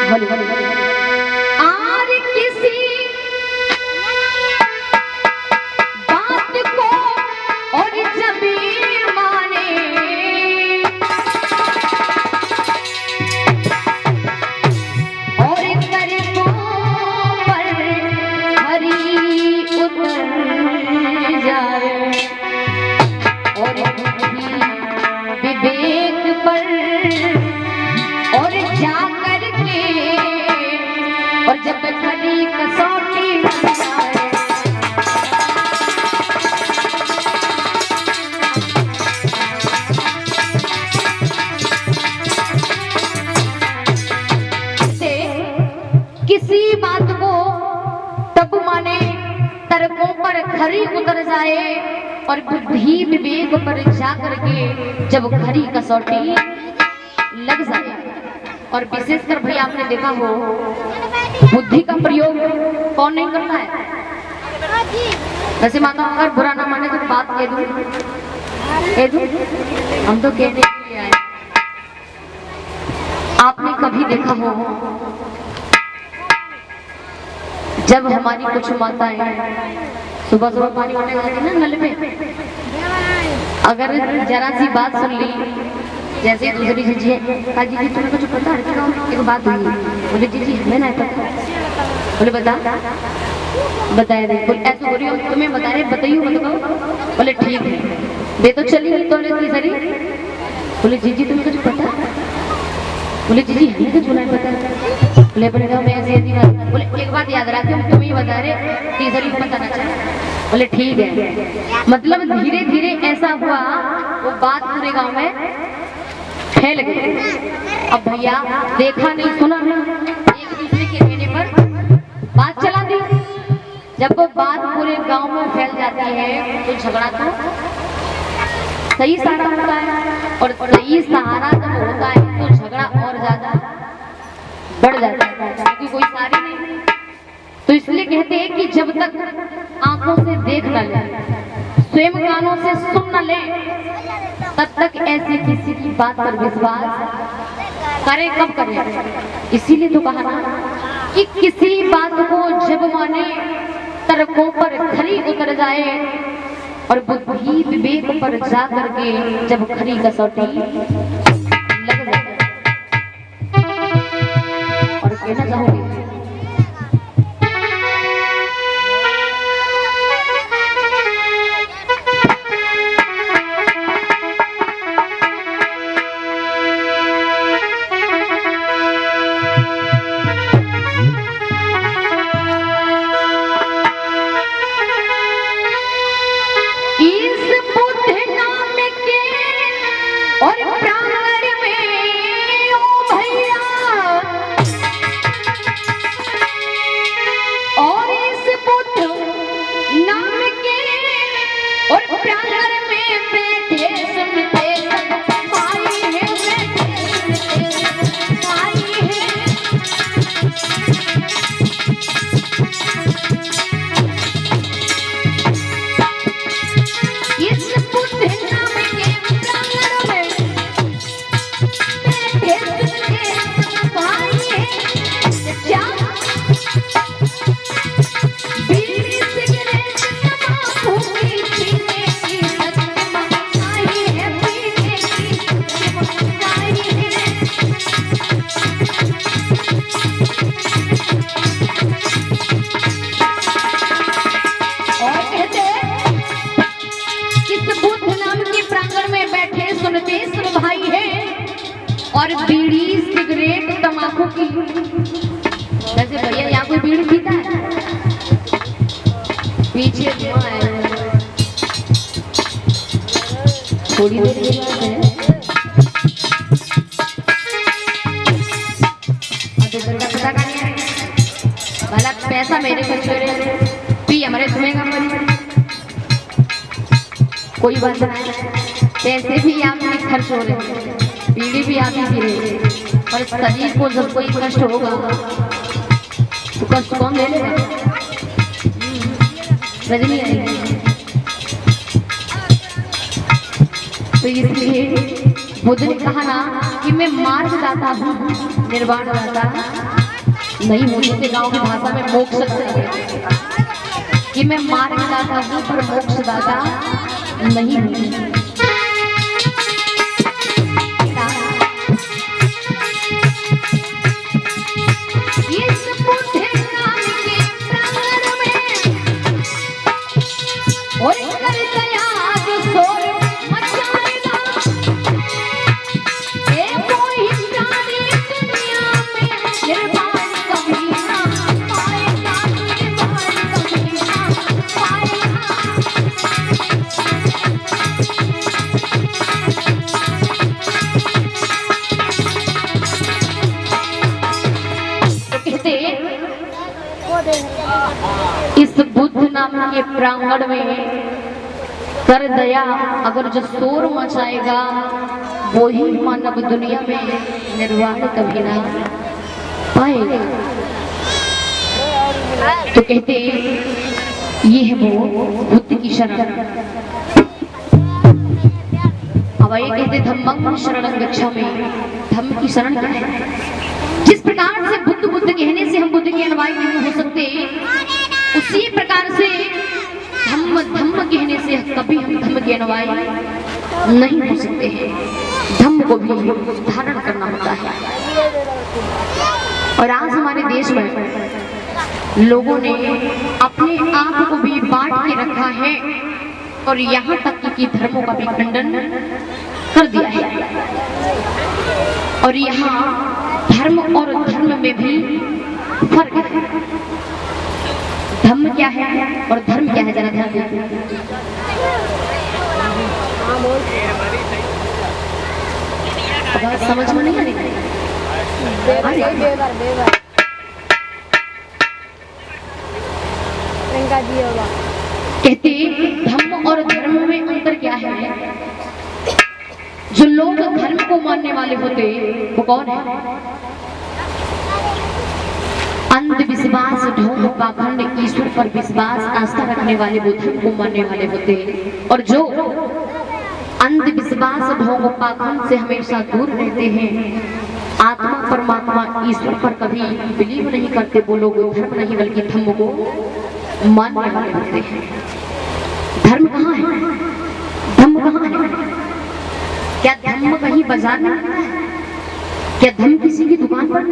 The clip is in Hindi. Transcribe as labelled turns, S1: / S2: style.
S1: आर किसी बात को और जब माने और करतों पर हरी उतर जाए और विवेक पर और जा करके और जब खड़ी कसौटी से किसी बात को तब माने तर्कों पर खरी उतर जाए और बुद्धि विवेक पर जा करके जब खरी कसौटी लग जाए। और विशेषकर भैया आपने देखा हो बुद्धि का प्रयोग कौन नहीं करता है। वैसे माता अगर बुरा ना माने तो बात कह दूं हम तो कहने के लिए आए। आपने कभी देखा हो जब हमारी कुछ माताएं सुबह सुबह पानी वाने जाती ना नल में, अगर जरा सी बात सुन ली जैसे दूसरी जीजी कहा जीजी तुम्हें कुछ पता है क्या एक बात हुई। बोले जीजी हमें नहीं पता। बोले बता बताया नहीं। बोले ऐसा हो रही हो तुम्हें बता रहे बताइए बताओ। बोले ठीक है दे तो चली नहीं तो तीसरी। बोले जीजी तुम्हें कुछ पता। बोले जीजी हमें कुछ नहीं पता। बोले बोले मैं ऐसी ऐसी बात। बोले एक बात याद रखते हम तुम्हें बता रहे तीसरी को पता ना चला। बोले ठीक है। मतलब धीरे धीरे ऐसा हुआ वो बात पूरे गांव में फैल गई। अब भैया देखा नहीं सुना एक दूसरे के कहने पर बात चला दी। जब वो बात पूरे गांव में फैल जाती है तो झगड़ा तो सही सहारा होता है और सही सहारा जब होता है तो झगड़ा और ज्यादा बढ़ जाता है क्योंकि कोई सारी नहीं। तो इसलिए कहते हैं कि जब तक आंखों से देख न ले स्वयं कानों से सुन न ले तब तक ऐसे किसी की बात पर विश्वास करें कब करें। इसीलिए तो कहा ना कि किसी बात को जब माने तर्कों पर खरी उतर जाए और बुद्धि विवेक पर जा करके जब खरी कसौटी लग जाए। और कहना चाहूंगी और बीड़ी सिगरेट तंबाकू की। वैसे भैया यहाँ कोई बीड़ी पीता है? पीछे धुआं है। थोड़ी देर की बात है पता का नहीं है भला पैसा मेरे को छोड़े पी हमारे तुम्हें कोई बात नहीं। पैसे भी आप नहीं खर्च हो रहे बीड़ी भी आप ही पी रहे और शरीर को जब कोई कष्ट होगा तो कष्ट कौन ले लेगा। रजनी आएगी तो इसलिए बुद्ध ने कहा ना कि मैं मार्ग दाता हूँ, निर्वाण दाता नहीं हूँ। जैसे गांव की भाषा में मोक्ष कि मैं मार्ग दाता हूँ पर मोक्ष दाता नहीं हूँ। इस बुद्ध नाम के प्रांगण में कर दया अगर जो शोर मचाएगा वो ही मानव दुनिया में निर्वाण कभी ना पाएगा। तो कहते ये है वो बुद्ध की शरण। अब ये कहते धम्मं शरणं गच्छामि, धम्म की शरण क्या है? जिस प्रकार से बुद्ध बुद्ध कहने से हम बुद्ध के अनुयायी नहीं हो सकते, उसी प्रकार से धम्म धम्म कहने से कभी हम धम्म के अनुयायी नहीं हो सकते हैं। धम्म को भी धारण करना होता है। और आज हमारे देश में लोगों ने अपने आप को भी बांट के रखा है और यहाँ तक कि धर्मों का भी खंडन कर दिया है। और यहाँ धर्म और धर्म में भी फर्क है। धर्म क्या है और धर्म क्या है, जरा ध्यान दीजिए। समझ में नहीं आ रही? कहते धर्म और धर्म में अंतर क्या है? जो लोग धर्म को मानने वाले होते वो कौन है? अंधविश्वास, ढोंग, पाखंड, ईश्वर पर विश्वास, आस्था रखने वाले वो धर्म को मानने वाले होते। और जो अंधविश्वास, ढोंग, पाखंड से हमेशा दूर रहते हैं, आत्मा, परमात्मा, ईश्वर पर कभी बिलीव नहीं करते, वो लोग धर्म नहीं बल्कि धम्म को मानने वाले होते हैं। धर्म कहाँ है? धम्म कहाँ है? क्या धम्म कहीं बाजार में मिलता है? क्या धम्म किसी की दुकान पर